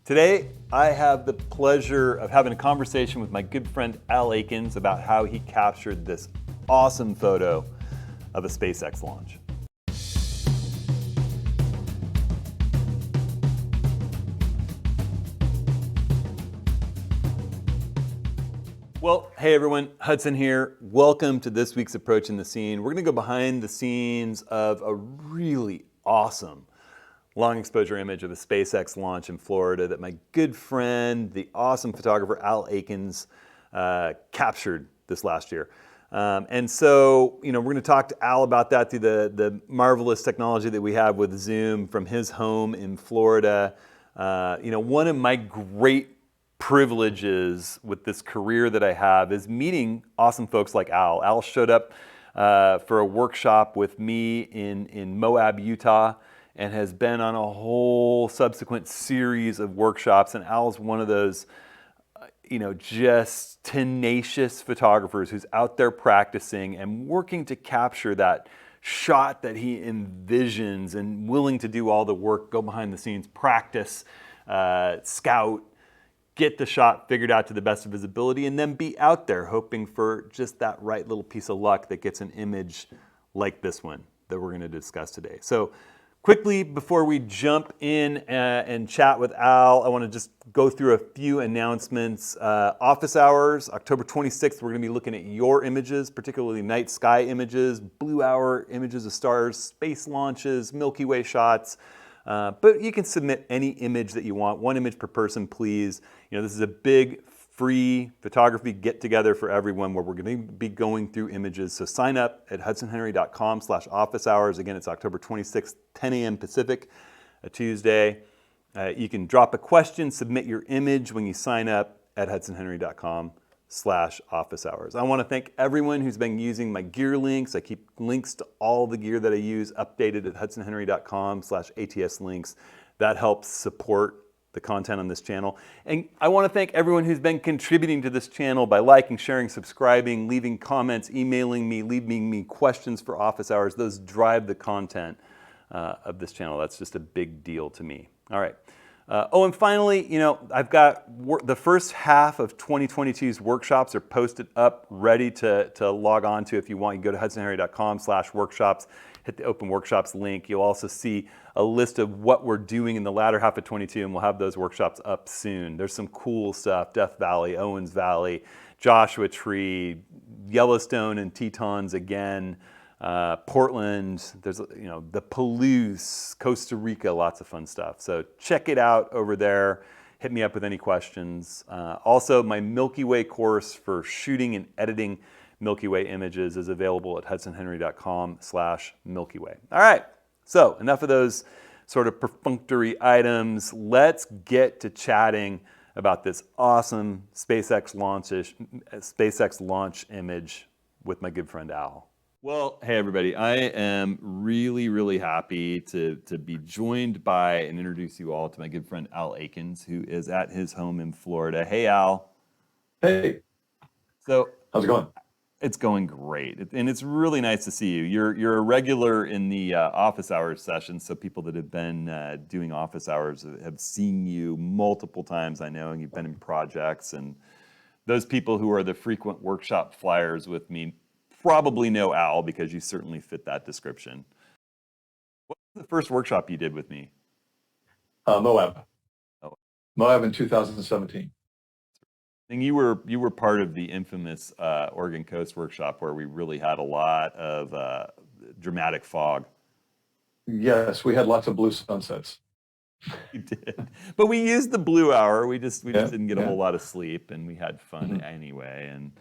Today, I have the pleasure of having a conversation with my good friend Al Aikens about how he captured this awesome photo of a SpaceX launch. Well, hey everyone, Hudson here. Welcome to this week's Approaching the Scene. We're gonna go behind the scenes of a really awesome long exposure image of a SpaceX launch in Florida that my good friend, the awesome photographer Al Aikens, captured this last year. And so, we're going to talk to Al about that through the marvelous technology that we have with Zoom from his home in Florida. One of my great privileges with this career that I have is meeting awesome folks like Al. Al showed up for a workshop with me in Moab, Utah, and has been on a whole subsequent series of workshops. And Al's one of those, just tenacious photographers who's out there practicing and working to capture that shot that he envisions and willing to do all the work, go behind the scenes, practice, scout, get the shot figured out to the best of his ability, and then be out there hoping for just that right little piece of luck that gets an image like this one that we're going to discuss today. So quickly, before we jump in and chat with Al, I want to just go through a few announcements. Office hours, October 26th, we're going to be looking at your images, particularly night sky images, blue hour images of stars, space launches, Milky Way shots. But you can submit any image that you want, one image per person, please. This is a big free photography get-together for everyone where we're going to be going through images. So sign up at hudsonhenry.com/office hours. Again, it's October 26th, 10 a.m. Pacific, a Tuesday. You can drop a question, submit your image when you sign up at hudsonhenry.com/office hours. I want to thank everyone who's been using my gear links. I keep links to all the gear that I use updated at hudsonhenry.com/ATS links. That helps support the content on this channel. And I want to thank everyone who's been contributing to this channel by liking, sharing, subscribing, leaving comments, emailing me, leaving me questions for office hours. Those drive the content of this channel. That's just a big deal to me. All right. And finally, I've got the first half of 2022's workshops are posted up, ready to log on to if you want. You go to hudsonhenry.com/workshops, hit the open workshops link. You'll also see a list of what we're doing in the latter half of 22, and we'll have those workshops up soon. There's some cool stuff: Death Valley, Owens Valley, Joshua Tree, Yellowstone and Tetons again, Portland, there's the Palouse, Costa Rica, lots of fun stuff. So check it out over there. Hit me up with any questions. Also, my Milky Way course for shooting and editing Milky Way images is available at hudsonhenry.com/Milky Way. All right, so enough of those sort of perfunctory items. Let's get to chatting about this awesome SpaceX launch image with my good friend Al. Well, hey everybody, I am really, really happy to be joined by and introduce you all to my good friend Al Aikens, who is at his home in Florida. Hey Al. Hey. So how's it going? It's going great, and it's really nice to see you. You're a regular in the office hours session, so people that have been doing office hours have seen you multiple times, I know, and you've been in projects, and those people who are the frequent workshop flyers with me probably know Al because you certainly fit that description. What was the first workshop you did with me? Moab. Oh. Moab in 2017. And you were part of the infamous Oregon Coast workshop where we really had a lot of dramatic fog. Yes, we had lots of blue sunsets. We did, but we used the blue hour. We just didn't get a whole lot of sleep, and we had fun anyway. And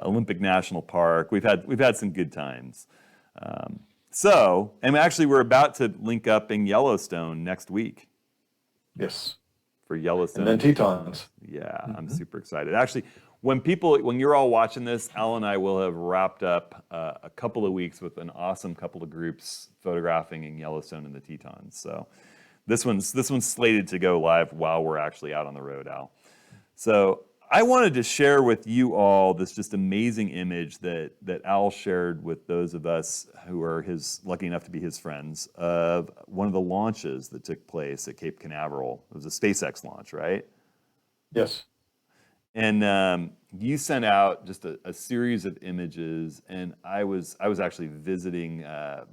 Olympic National Park, we've had some good times. And actually, we're about to link up in Yellowstone next week. Yes. For Yellowstone. And then Tetons. Yeah, I'm super excited. Actually, when you're all watching this, Al and I will have wrapped up a couple of weeks with an awesome couple of groups photographing in Yellowstone and the Tetons. So this one's slated to go live while we're actually out on the road, Al. So I wanted to share with you all this just amazing image that Al shared with those of us who are lucky enough to be his friends of one of the launches that took place at Cape Canaveral. It was a SpaceX launch, right? Yes. And you sent out just a series of images, and I was actually visiting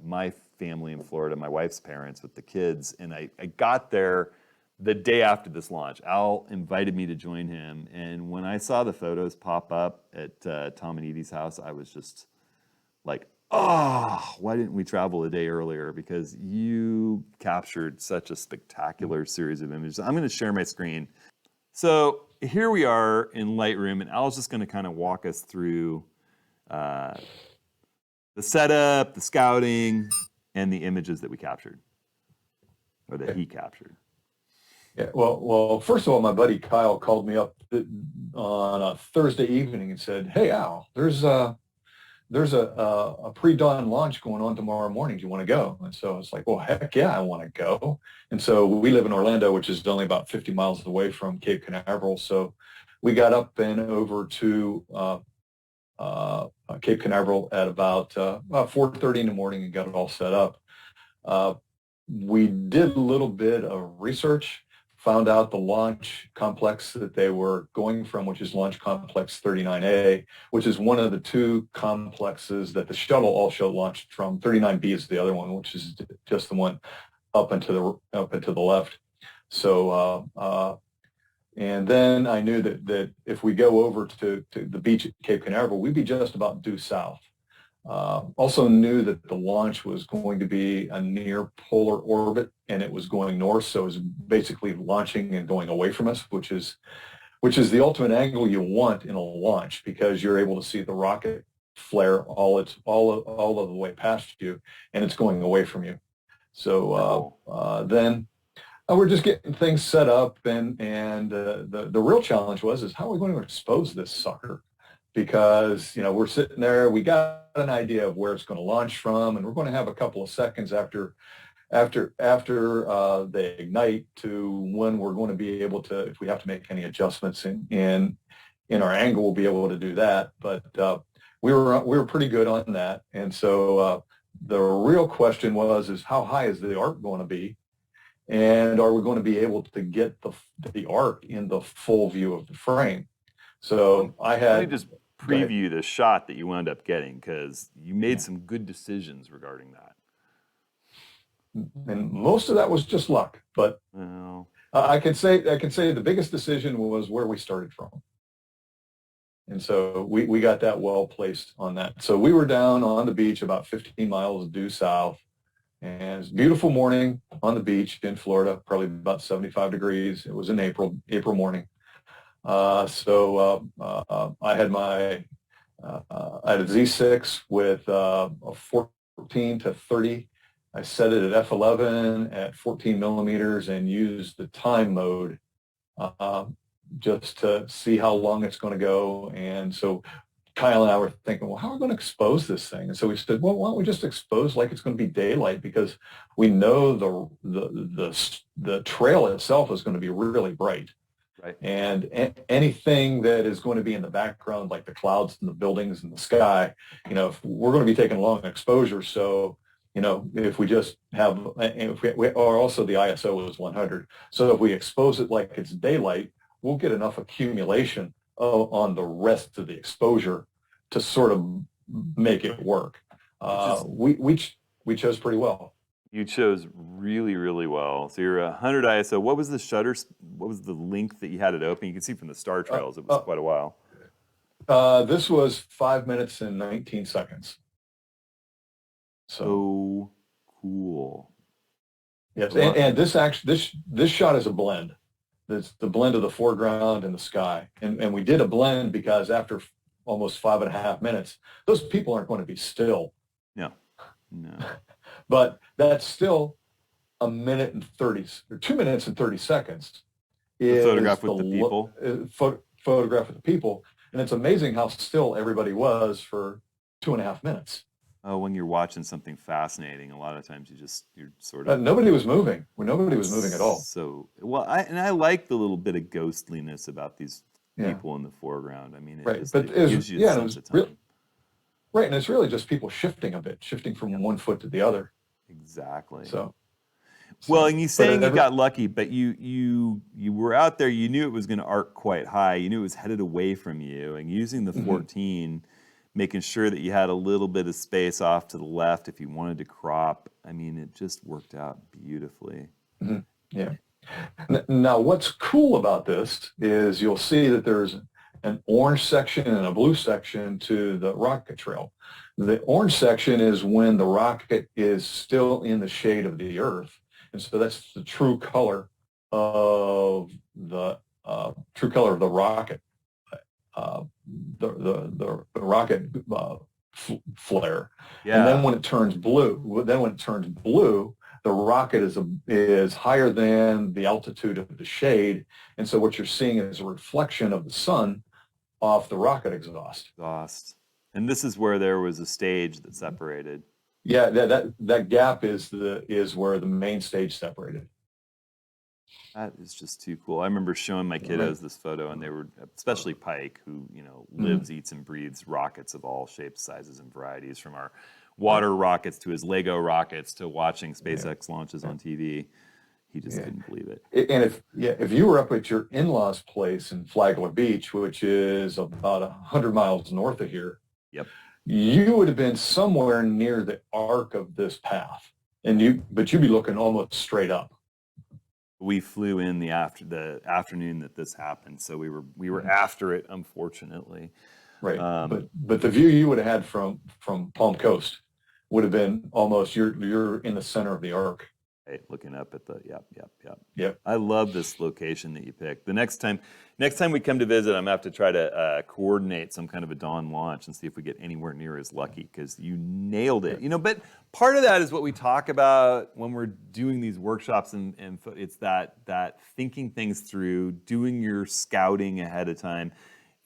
my family in Florida, my wife's parents with the kids, and I got there the day after this launch. Al invited me to join him, and when I saw the photos pop up at Tom and Edie's house, I was just like, oh, why didn't we travel a day earlier? Because you captured such a spectacular series of images. I'm going to share my screen. So here we are in Lightroom, and Al's just going to kind of walk us through the setup, the scouting, and the images that we captured, or that he captured. Yeah. Well, first of all, my buddy Kyle called me up on a Thursday evening and said, "Hey, Al, there's a pre-dawn launch going on tomorrow morning. Do you want to go?" And so I was like, "Well, heck yeah, I want to go." And so we live in Orlando, which is only about 50 miles away from Cape Canaveral. So we got up and over to Cape Canaveral at about 4:30 in the morning and got it all set up. We did a little bit of research, found out the launch complex that they were going from, which is Launch Complex 39A, which is one of the two complexes that the shuttle also launched from. 39B is the other one, which is just the one up and to the left. So, and then I knew that if we go over to the beach at Cape Canaveral, we'd be just about due south. Also knew that the launch was going to be a near polar orbit, and it was going north, so it was basically launching and going away from us, which is the ultimate angle you want in a launch, because you're able to see the rocket flare all of the way past you, and it's going away from you. So then we're just getting things set up, and the real challenge is how are we going to expose this sucker? Because we're sitting there, we got an idea of where it's going to launch from, and we're going to have a couple of seconds after they ignite to when we're going to be able to, if we have to make any adjustments in our angle, we'll be able to do that. But we were pretty good on that, and so the real question is how high is the arc going to be, and are we going to be able to get the arc in the full view of the frame? So let me just preview the shot that you wound up getting, because you made some good decisions regarding that. And most of that was just luck, but I can say the biggest decision was where we started from. And so we got that well placed on that. So we were down on the beach about 15 miles due south, and it's a beautiful morning on the beach in Florida, probably about 75 degrees. It was in April morning. So I had I had a Z6 with a 14 to 30. I set it at f11 at 14 millimeters and used the time mode just to see how long it's going to go. And so Kyle and I were thinking, well, how are we going to expose this thing? And so we said, well, why don't we just expose like it's going to be daylight, because we know the trail itself is going to be really bright. Right. And anything that is going to be in the background, like the clouds and the buildings and the sky, if we're going to be taking long exposure. So, if we just have, or also the ISO is 100. So if we expose it like it's daylight, we'll get enough accumulation on the rest of the exposure to sort of make it work. We chose pretty well. You chose really, really well. So you're 100 ISO. What was the shutter? What was the length that you had it open? You can see from the star trails, it was quite a while. This was 5 minutes and 19 seconds. So cool. Yes, and this shot is a blend. It's the blend of the foreground and the sky. And we did a blend because after almost 5.5 minutes, those people aren't going to be still. No. But that's still a minute and 30, or 2 minutes and 30 seconds. The photograph with the people? Photograph with the people. And it's amazing how still everybody was for 2.5 minutes. Oh, when you're watching something fascinating, a lot of times you're sort of... nobody was moving. Nobody was moving at all. So, well, I like the little bit of ghostliness about these Yeah. people in the foreground. I mean, Right. it But it was, gives you a yeah, and it sense was of time. right. And it's really just people shifting a bit, shifting from one foot to the other. Exactly. So, Well, and you but saying you got lucky, but you were out there. You knew it was going to arc quite high. You knew it was headed away from you, and using the 14, making sure that you had a little bit of space off to the left if you wanted to crop. I mean, it just worked out beautifully. yeah. Now, what's cool about this is you'll see that there's an orange section and a blue section to the rocket trail. The orange section is when the rocket is still in the shade of the Earth, and so that's the true color of the rocket, uh, the rocket flare. And then Yeah. when it turns blue, the rocket is higher than the altitude of the shade, and so what you're seeing is a reflection of the sun off the rocket exhaust. Exhaust. And this is where there was a stage that separated. Yeah, that gap is where the main stage separated. That is just too cool. I remember showing my Right. kiddos this photo, and they were, especially Pike, who lives, eats, and breathes rockets of all shapes, sizes, and varieties, from our water rockets to his Lego rockets to watching SpaceX launches on TV. He just couldn't believe it. And if you were up at your in-laws' place in Flagler Beach, which is about 100 miles north of here, Yep. you would have been somewhere near the arc of this path, but you'd be looking almost straight up. We flew in the afternoon that this happened, so we were after it, unfortunately. Right. But the view you would have had from Palm Coast would have been almost you're in the center of the arc. Right, looking up at the Yep. I love this location that you picked. The next time we come to visit, I'm gonna have to try to coordinate some kind of a dawn launch and see if we get anywhere near as lucky, because you nailed it. But part of that is what we talk about when we're doing these workshops, and it's that thinking things through, doing your scouting ahead of time,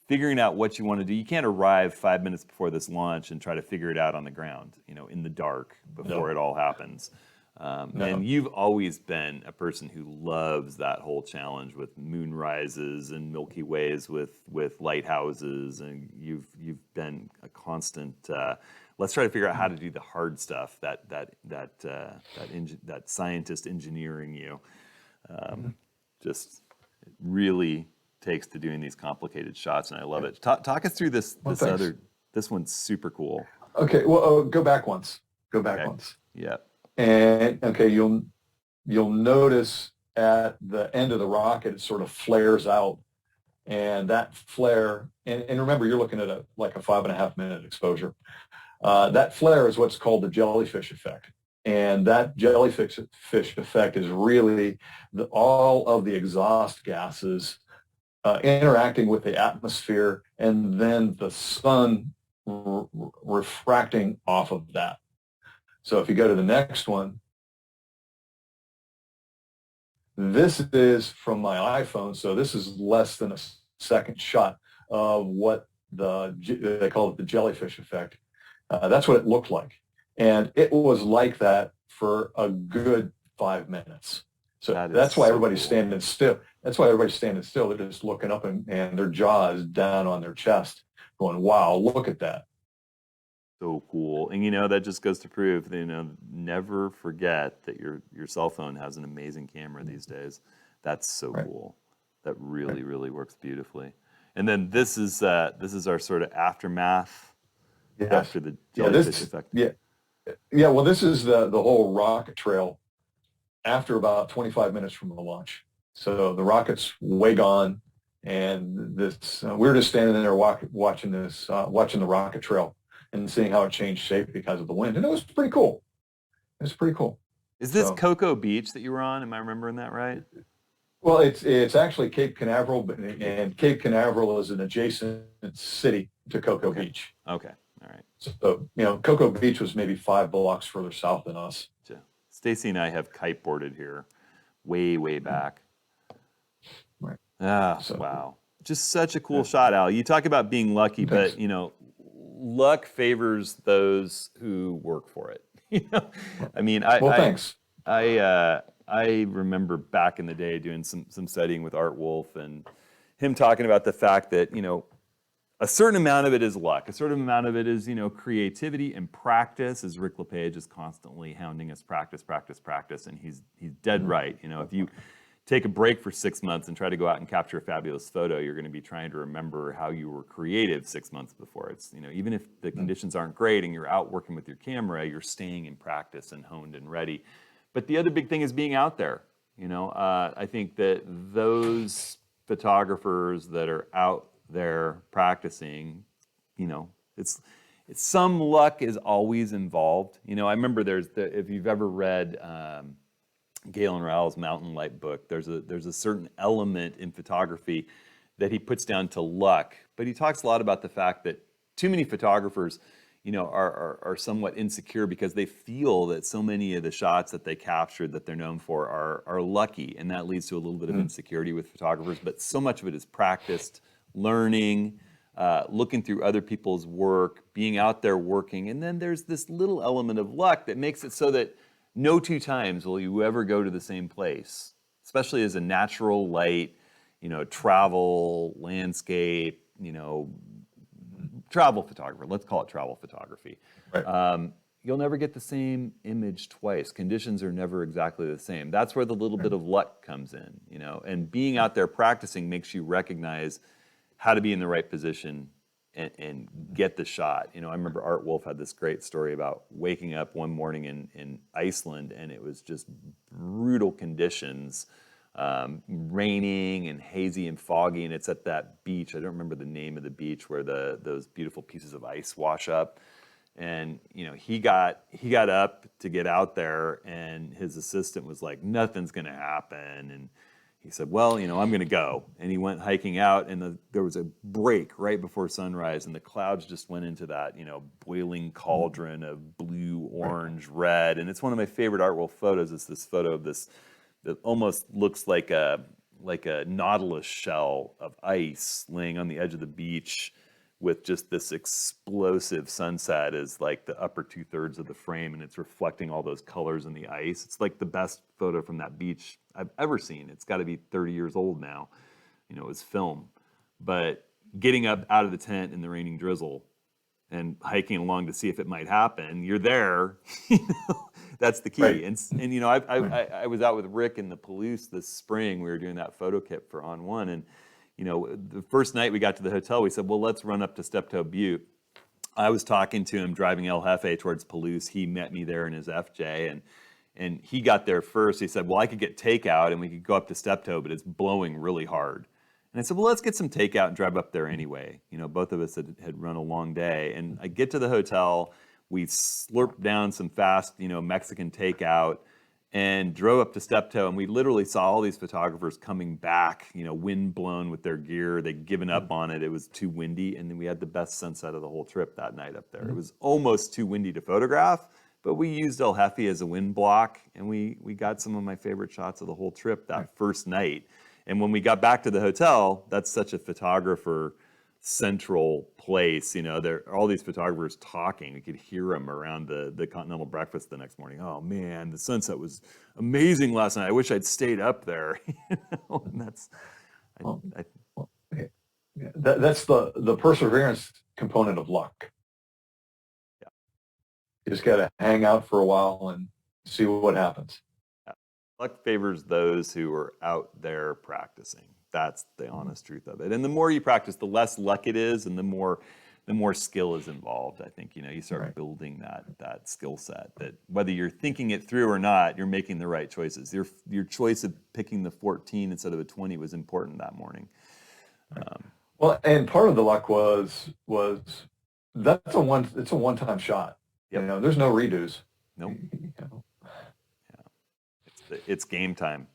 figuring out what you want to do. You can't arrive 5 minutes before this launch and try to figure it out on the ground, in the dark before it all happens. And you've always been a person who loves that whole challenge with moon rises and Milky Ways with lighthouses, and you've been a constant. Let's try to figure out how to do the hard stuff. That scientist engineering you, just really takes to doing these complicated shots, and I love it. Talk us through this this one's super cool. Okay, well, go back once. Yeah. And okay, you'll notice at the end of the rocket it sort of flares out, and that flare, and remember, you're looking at a 5.5 minute exposure. That flare is what's called the jellyfish effect, and that jellyfish effect is really all of the exhaust gases interacting with the atmosphere, and then the sun refracting off of that. So if you go to the next one, this is from my iPhone, so this is less than a second shot of what they call it the jellyfish effect. That's what it looked like, and it was like that for a good 5 minutes. So that's why everybody's standing still. That's why everybody's standing still. They're just looking up, and their jaw is down on their chest, going, "Wow, look at that." So cool. And that just goes to prove that, never forget that your cell phone has an amazing camera these days. That's so cool. That really, really works beautifully. And then this is our sort of aftermath after the jellyfish effect. Yeah. Well, this is the whole rocket trail after about 25 minutes from the launch. So the rocket's way gone, and this we were just standing there watching the rocket trail and seeing how it changed shape because of the wind. And it was pretty cool. Is this Cocoa Beach that you were on? Am I remembering that right? Well, it's actually Cape Canaveral, and Cape Canaveral is an adjacent city to Cocoa Beach. Okay. All right. So, Cocoa Beach was maybe 5 blocks further south than us. Stacy and I have kiteboarded here way, way back. Right. Wow. Just such a cool shot, Al. You talk about being lucky, but, luck favors those who work for it. I mean, thanks. I remember back in the day doing some studying with Art Wolf, and him talking about the fact that, a certain amount of it is luck. A certain amount of it is, creativity and practice, as Rick LePage is constantly hounding us, practice, practice, practice. And he's dead right. If you take a break for 6 months and try to go out and capture a fabulous photo, you're going to be trying to remember how you were creative 6 months before. It's, even if the conditions aren't great and you're out working with your camera, you're staying in practice and honed and ready. But the other big thing is being out there. I think that those photographers that are out there practicing, it's some luck is always involved. I remember if you've ever read Galen Rowell's Mountain Light book, there's a certain element in photography that he puts down to luck, but he talks a lot about the fact that too many photographers are somewhat insecure because they feel that so many of the shots that they captured that they're known for are lucky, and that leads to a little bit of insecurity with photographers. But so much of it is practiced, learning, looking through other people's work, being out there working, and then there's this little element of luck that makes it so that no 2 times will you ever go to the same place, especially as a natural light, travel, landscape, travel photographer. Let's call it travel photography. Right. You'll never get the same image twice. Conditions are never exactly the same. That's where the little bit of luck comes in, and being out there practicing makes you recognize how to be in the right position and get the shot. I remember Art Wolf had this great story about waking up one morning in Iceland, and it was just brutal conditions, raining and hazy and foggy, and it's at that beach. I don't remember the name of the beach where those beautiful pieces of ice wash up. And he got up to get out there, and his assistant was like, "Nothing's going to happen." And he said, "Well, I'm going to go." And he went hiking out, and there was a break right before sunrise, and the clouds just went into that, boiling cauldron of blue, orange, red. And it's one of my favorite Art Wolf photos. It's this photo of this that almost looks like a nautilus shell of ice laying on the edge of the beach, with just this explosive sunset as like the upper 2/3 of the frame, and it's reflecting all those colors in the ice. It's like the best photo from that beach I've ever seen. It's got to be 30 years old now. It was film. But getting up out of the tent in the raining drizzle and hiking along to see if it might happen, you're there. That's the key. Right. And I was out with Rick in the Palouse this spring. We were doing that photo kit for On One, and the first night we got to the hotel, we said, well, let's run up to Steptoe Butte. I was talking to him driving El Jefe towards Palouse. He met me there in his FJ, and he got there first. He said, well, I could get takeout and we could go up to Steptoe, but it's blowing really hard. And I said, well, let's get some takeout and drive up there anyway. Both of us had run a long day. And I get to the hotel, we slurped down some fast, Mexican takeout, and drove up to Steptoe, and we literally saw all these photographers coming back, wind blown with their gear. They'd given up on it. It was too windy, and then we had the best sunset of the whole trip that night up there. It was almost too windy to photograph, but we used El Jefe as a wind block, and we got some of my favorite shots of the whole trip that first night. And when we got back to the hotel, that's such a photographer central place. There are all these photographers talking. You could hear them around the continental breakfast the next morning. Oh man, the sunset was amazing last night. I wish I'd stayed up there. And that's that's the perseverance component of luck. Yeah. You just got to hang out for a while and see what happens. Yeah. Luck favors those who are out there practicing. That's the honest truth of it. And the more you practice, the less luck it is, and the more skill is involved. I think you start building that skill set. That whether you're thinking it through or not, you're making the right choices. Your choice of picking the 14 instead of a 20 was important that morning. Well, and part of the luck was it's a one-time shot. Yep. There's no redos. Nope. Yeah. It's game time.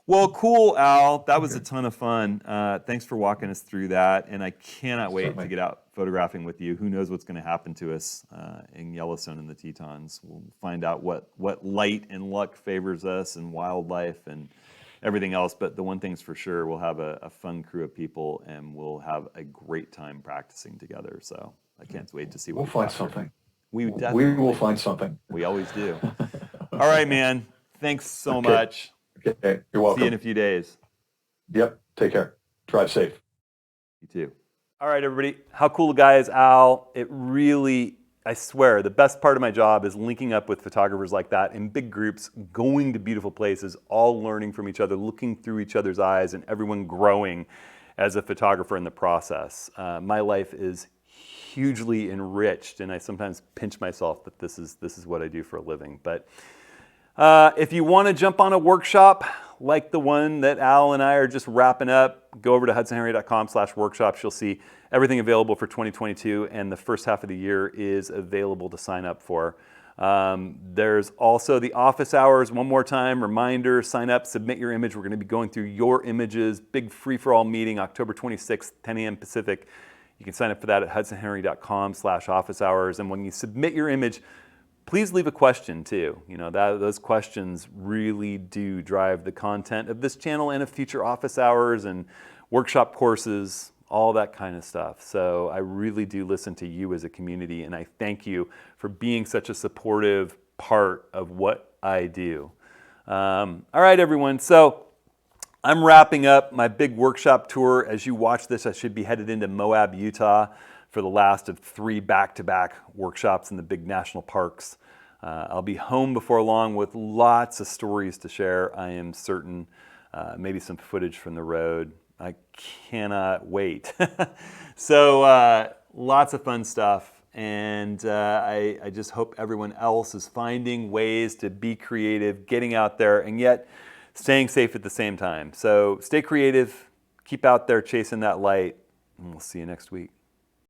Well, cool, Al. That was a ton of fun. Thanks for walking us through that. And I cannot wait to get out photographing with you. Who knows what's going to happen to us in Yellowstone and the Tetons. We'll find out what light and luck favors us, and wildlife and everything else. But the one thing's for sure, we'll have a fun crew of people, and we'll have a great time practicing together. So I can't wait to see what we'll find something. We will find something. We always do. All right, man. Thanks so much. Okay, you're welcome. See you in a few days. Yep, take care. Drive safe. You too. All right, everybody. How cool a guy is Al? It really, I swear, the best part of my job is linking up with photographers like that in big groups, going to beautiful places, all learning from each other, looking through each other's eyes, and everyone growing as a photographer in the process. My life is hugely enriched, and I sometimes pinch myself that this is what I do for a living. But if you want to jump on a workshop like the one that Al and I are just wrapping up, go over to hudsonhenry.com/workshops. You'll see everything available for 2022, and the first half of the year is available to sign up for. There's also the office hours. One more time, reminder, sign up, submit your image. We're going to be going through your images. Big free-for-all meeting, October 26th, 10 a.m. Pacific. You can sign up for that at hudsonhenry.com/office hours. And when you submit your image, please leave a question too. You know, those questions really do drive the content of this channel and of future office hours and workshop courses, all that kind of stuff. So I really do listen to you as a community, and I thank you for being such a supportive part of what I do. All right, everyone. So I'm wrapping up my big workshop tour. As you watch this, I should be headed into Moab, Utah, for the last of 3 back-to-back workshops in the big national parks. I'll be home before long with lots of stories to share, I am certain. Maybe some footage from the road. I cannot wait. So lots of fun stuff. And I just hope everyone else is finding ways to be creative, getting out there, and yet staying safe at the same time. So stay creative, keep out there chasing that light, and we'll see you next week.